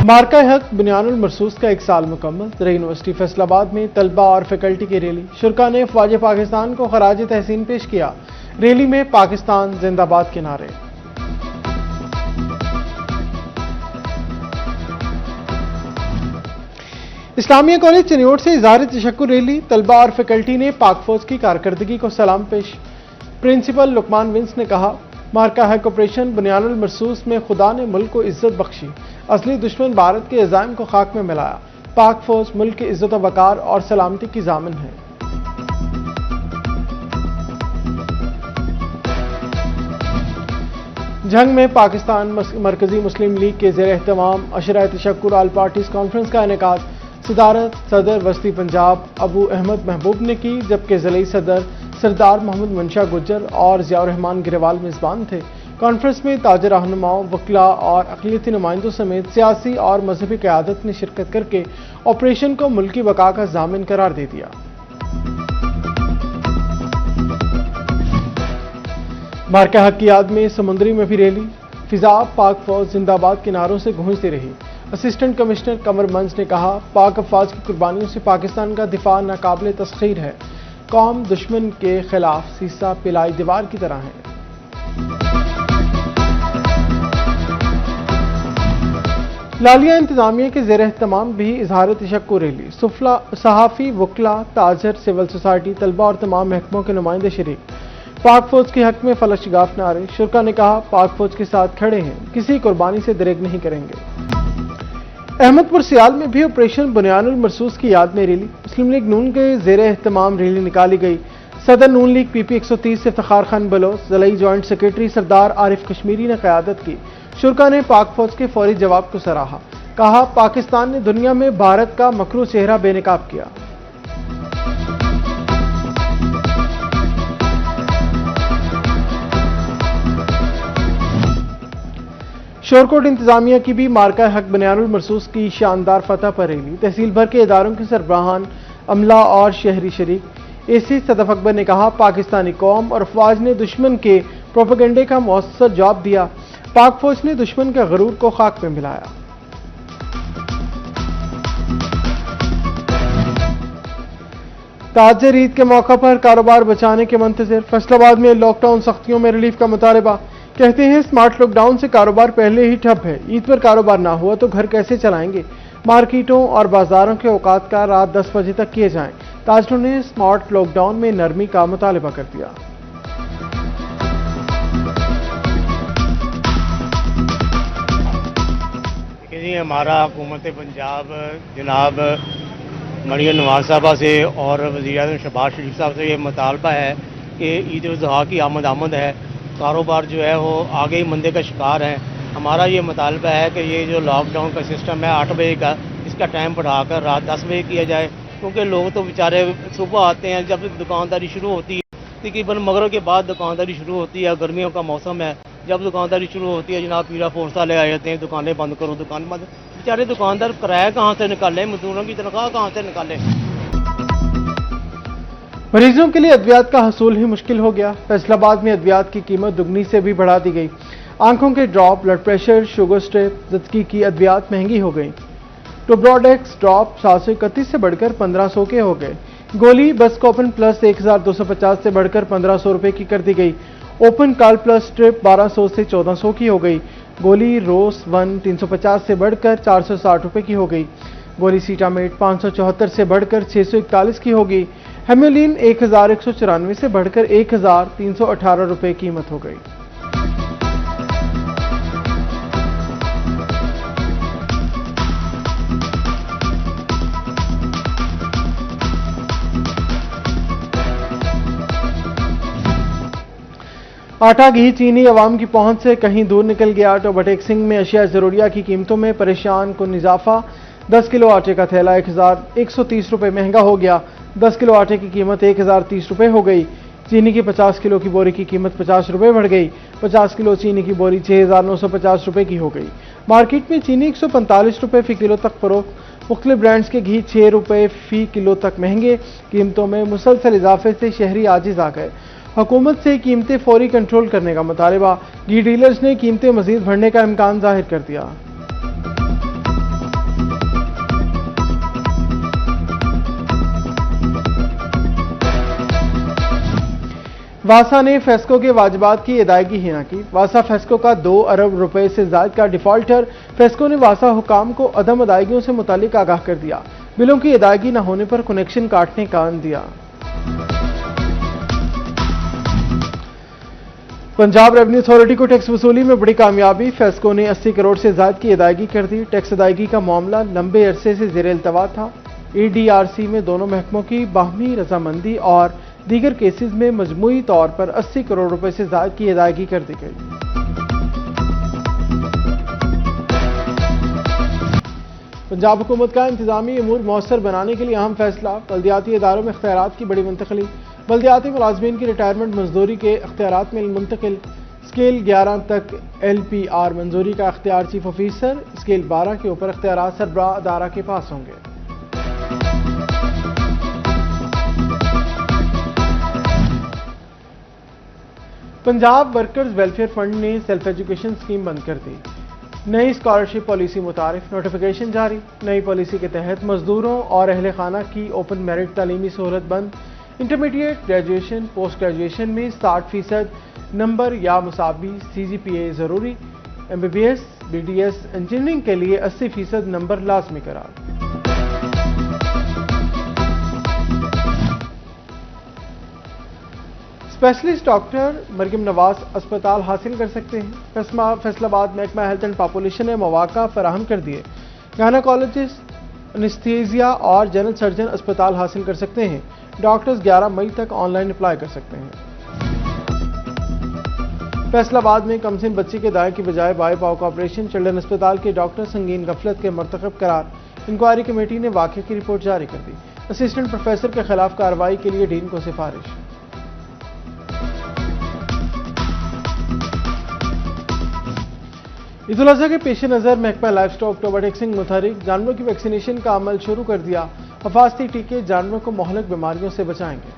मार्का हक बुनियानुल मरसूस का 1 साल मुकम्मल। ज़रा यूनिवर्सिटी फैसलाबाद में तलबा और फैकल्टी की रैली। शुरा ने फ़ौज पाकिस्तान को खराज तहसीन पेश किया। रैली में पाकिस्तान जिंदाबाद के नारे। इस्लामिया कॉलेज चनियोट से इज़हार तशक्कुर रैली। तलबा और फैकल्टी ने पाक फौज की कारकर्दगी को सलाम पेश। प्रिंसिपल लुकमान विंस ने कहा, मार्का हक ऑपरेशन बुनियानुल मरसूस में खुदा ने मुल्क को इज्जत बख्शी, असली दुश्मन भारत के अज़ाइम को खाक में मिलाया। पाक फौज मुल्क की इज्जत वकार और सलामती की जामिन है। जंग में पाकिस्तान मरकजी मुस्लिम लीग के ज़ेर एहतमाम अशरा तशक्कुर आल पार्टीज कॉन्फ्रेंस का इनेकाद सदारत सदर वस्ती पंजाब अबू अहमद महबूब ने की, जबकि ज़िले सदर सरदार मोहम्मद मंशा गुज्जर और ज़ियाउर रहमान गिरवाल मेज़बान थे। कॉन्फ्रेंस में ताजर रहनुमाओं, वकला और अक़लियती नुमाइंदों समेत सियासी और मजहबी क़यादत ने शिरकत करके ऑपरेशन को मुल्की बका का ज़ामिन करार दे दिया। मार्का हक की याद में समुंदरी में भी रैली। फिजा पाक फौज जिंदाबाद के नारों से गूंजती रही। असिस्टेंट कमिश्नर कमर मंज ने कहा, पाक अफवाज की कुर्बानियों से पाकिस्तान का दिफा नाकाबिले तस्खीर है। कौम दुश्मन के खिलाफ सीसा पिलाई दीवार की तरह है। लालिया इंतजामिया के ज़ेर एहतमाम भी इज़हार तशक्कुर रैली। सुफला सहाफ़ी, वकला, ताजर, सिविल सोसाइटी, तलबा और तमाम महकमों के नुमाइंदे शरीक। पाक फौज के हक में फलशगाफ नारे। शुरा ने कहा, पाक फौज के साथ खड़े हैं, किसी कुर्बानी से दरेग नहीं करेंगे। अहमदपुर सियाल में भी ऑपरेशन बुनियानुल मरसूस की याद में रैली। मुस्लिम लीग नून के ज़ेर एहतमाम रैली निकाली गई। सदर नून लीग PP 130 से इफ्तिखार खान बलोच, ज़िलाई जॉइंट सेक्रेटरी सरदार आरिफ कश्मीरी ने क़यादत की। शुरा ने पाक फौज के फौरी जवाब को सराहा। कहा, पाकिस्तान ने दुनिया में भारत का मकरू चेहरा बेनकाब किया। शोरकोट इंतजामिया की भी मार्का हक बुनियानुल मरसूस की शानदार फतह पर रैली। तहसील भर के इदारों के सरबराहान, अमला और शहरी शरीक। AC सदफ अकबर ने कहा, पाकिस्तानी कौम और अफवाज ने दुश्मन के प्रोपेगेंडे का मौसर जवाब दिया। पाक फौज ने दुश्मन के गरूर को खाक में मिलाया। ताजिर ईद के मौका पर कारोबार बचाने के मंतज़र। फैसलाबाद में लॉकडाउन सख्तियों में रिलीफ का मुतालबा। कहते हैं, स्मार्ट लॉकडाउन से कारोबार पहले ही ठप है। ईद पर कारोबार ना हुआ तो घर कैसे चलाएंगे। मार्केटों और बाजारों के औकात का रात 10 बजे तक किए जाएं। ताजरों ने स्मार्ट लॉकडाउन में नरमी का मुतालबा कर दिया। हमारा हुकूमत पंजाब जनाब मरियम नवाज साहबा से और वज़ीर-ए-आज़म शहबाज शरीफ साहब से ये मुतालबा है कि ईद उल ज़ुहा की आमद है, कारोबार जो है वो आगे ही मंदे का शिकार है। हमारा ये मुतालबा है कि ये जो लॉकडाउन का सिस्टम है 8 बजे का, इसका टाइम बढ़ाकर रात 10 बजे किया जाए, क्योंकि लोग तो बेचारे सुबह आते हैं, जब दुकानदारी शुरू होती है तकरीबन मगरिब के बाद दुकानदारी शुरू होती है। गर्मियों का मौसम है, जब दुकानदारी शुरू होती है जनाब पीला फोर्सा ले आ जाते हैं, दुकानें बंद करो, दुकान बंद। बेचारे दुकानदार किराया कहाँ से निकालें, मजदूरों की तनख्वाह कहाँ से निकालें। मरीजों के लिए अद्वियात का हसूल ही मुश्किल हो गया। फैसलाबाद में अद्वियात की कीमत दुगनी से भी बढ़ा दी गई। आंखों के drop, blood pressure, sugar strip, ज़चगी की अद्वियात महंगी हो गई। टोब्रोडेक्स ड्रॉप 731 से बढ़कर 1500 के हो गए। गोली बसकोपन प्लस 1250 से बढ़कर 1500 रुपए की कर दी गई। ओपन काल प्लस स्ट्रिप 1200 से 1400 की हो गई। गोली रोस 1 350 से बढ़कर 460 रुपए की हो गई। गोली सीटामेट 574 से बढ़कर 641 की होगी। हेमोलिन 1194 से बढ़कर 1318 रुपए कीमत हो गई। आटा, घी, चीनी अवाम की पहुंच से कहीं दूर निकल गया। टोबरटेक्सिंग में अशिया ज़रूरिया की कीमतों में परेशान कुन इजाफा। 10 किलो आटे का थैला 1130 रुपये महंगा हो गया। 10 किलो आटे की कीमत 1030 रुपये हो गई। चीनी की 50 किलो की बोरी की कीमत 50 रुपये बढ़ गई। 50 किलो चीनी की बोरी 6950 रुपये की हो गई। मार्केट में चीनी 145 रुपये फी किलो तक फरोख्त। मुख्तलिफ ब्रांड्स के घी 6 रुपये फी किलो तक महंगे। कीमतों में मुसलसल इजाफे से शहरी आजिज आ गए। हुकूमत से कीमतें फौरी कंट्रोल करने का मुतालबा। घी डीलर्स ने कीमतें मजीद बढ़ने का इम्कान जाहिर कर दिया। واسا نے فیسکو کے واجبات کی ادائیگی ہی نہ کی۔ واسا فیسکو کا 2 ارب روپے سے زائد کا ڈیفالٹر۔ فیسکو نے واسا حکام کو عدم ادائیگیوں سے متعلق آگاہ کر دیا۔ بلوں کی ادائیگی نہ ہونے پر کنیکشن کاٹنے کا اندیا۔ پنجاب ریونیو اتھارٹی کو ٹیکس وصولی میں بڑی کامیابی۔ فیسکو نے 80 کروڑ سے زائد کی ادائیگی کر دی۔ ٹیکس ادائیگی کا معاملہ لمبے عرصے سے زیر التوا تھا۔ ای ڈی آر سی میں دونوں محکموں کی باہمی رضامندی اور دیگر کیسز میں مجموعی طور پر 80 کروڑ روپے سے زائد کی ادائیگی کر دی گئی۔ پنجاب حکومت کا انتظامی امور مؤثر بنانے کے لیے اہم فیصلہ۔ بلدیاتی اداروں میں اختیارات کی بڑی منتقلی۔ بلدیاتی ملازمین کی ریٹائرمنٹ مزدوری کے اختیارات میں منتقل۔ اسکیل 11 تک ایل پی آر منظوری کا اختیار چیف آفیسر، اسکیل 12 کے اوپر اختیارات سربراہ ادارہ کے پاس ہوں گے۔ پنجاب ورکرز ویلفیئر فنڈ نے سیلف ایجوکیشن اسکیم بند کر دی۔ نئی اسکالرشپ پالیسی متعارف، نوٹیفیکیشن جاری۔ نئی پالیسی کے تحت مزدوروں اور اہل خانہ کی اوپن میرٹ تعلیمی سہولت بند۔ انٹرمیڈیٹ، گریجویشن، پوسٹ گریجویشن میں 60% نمبر یا مساوی CGPA ضروری۔ MBBS، BDS، انجینئرنگ کے لیے 80% نمبر لازمی قرار۔ اسپیشلسٹ ڈاکٹر مریم نواز اسپتال حاصل کر سکتے ہیں۔ فیصل آباد محکمہ ہیلتھ اینڈ پاپولیشن نے مواقع فراہم کر دیے۔ گائناکالوجسٹ، انستھیزیا اور جنرل سرجن اسپتال حاصل کر سکتے ہیں۔ ڈاکٹرز 11 مئی تک آن لائن اپلائی کر سکتے ہیں۔ فیصل آباد میں کمسن بچی کے دائیں کی بجائے بائیں پاؤں کا آپریشن، چلڈرن اسپتال کے ڈاکٹر سنگین غفلت کے مرتکب قرار۔ انکوائری کمیٹی نے واقعے کی رپورٹ جاری کر دی۔ اسسٹنٹ پروفیسر کے خلاف کارروائی کے لیے ڈین کو سفارش۔ عید الاضحیٰ کے پیش نظر محکمہ لائف اسٹاک ٹوبا ٹیکسنگ متحرک، جانوروں کی ویکسینیشن کا عمل شروع کر دیا۔ حفاظتی ٹیکے جانوروں کو مہلک بیماریوں سے بچائیں گے۔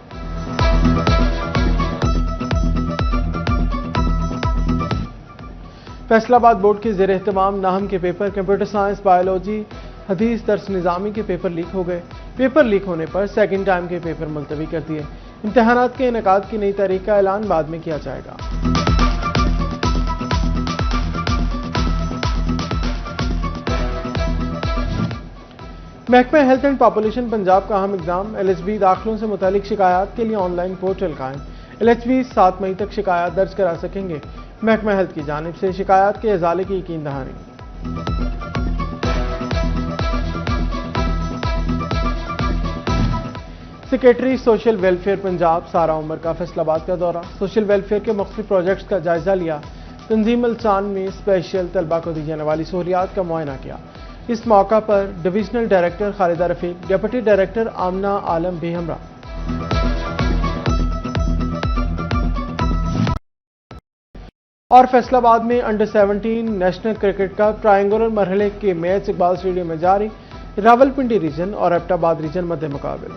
فیصل آباد بورڈ کے زیر اہتمام ناہم کے پیپر کمپیوٹر سائنس، بایولوجی، حدیث درس نظامی کے پیپر لیک ہو گئے۔ پیپر لیک ہونے پر سیکنڈ ٹائم کے پیپر ملتوی کر دیے۔ امتحانات کے انعقاد کی نئی تاریخ کا اعلان بعد میں کیا جائے گا۔ محکمہ ہیلتھ اینڈ پاپولیشن پنجاب کا اہم اقدام، LHB داخلوں سے متعلق شکایات کے لیے آن لائن پورٹل قائم۔ LHB 7 مئی تک شکایات درج کرا سکیں گے۔ محکمہ ہیلتھ کی جانب سے شکایات کے ازالے کی یقین دہانی۔ سیکریٹری سوشل ویلفیئر پنجاب سارا عمر کا فیصل آباد کا دورہ، سوشل ویلفیئر کے مختلف پروجیکٹس کا جائزہ لیا۔ تنظیم السان میں اسپیشل طلبہ کو دی جانے والی سہولیات کا معائنہ کیا۔ اس موقع پر ڈویژنل ڈائریکٹر خالدہ رفیق، ڈپٹی ڈائریکٹر آمنہ عالم بھی ہمراہ۔ اور فیصل آباد میں انڈر 17 نیشنل کرکٹ کا ٹرائنگولر مرحلے کے میچ اقبال اسٹیڈیم میں جاری۔ راولپنڈی ریجن اور ایبٹ آباد ریجن مد مقابل۔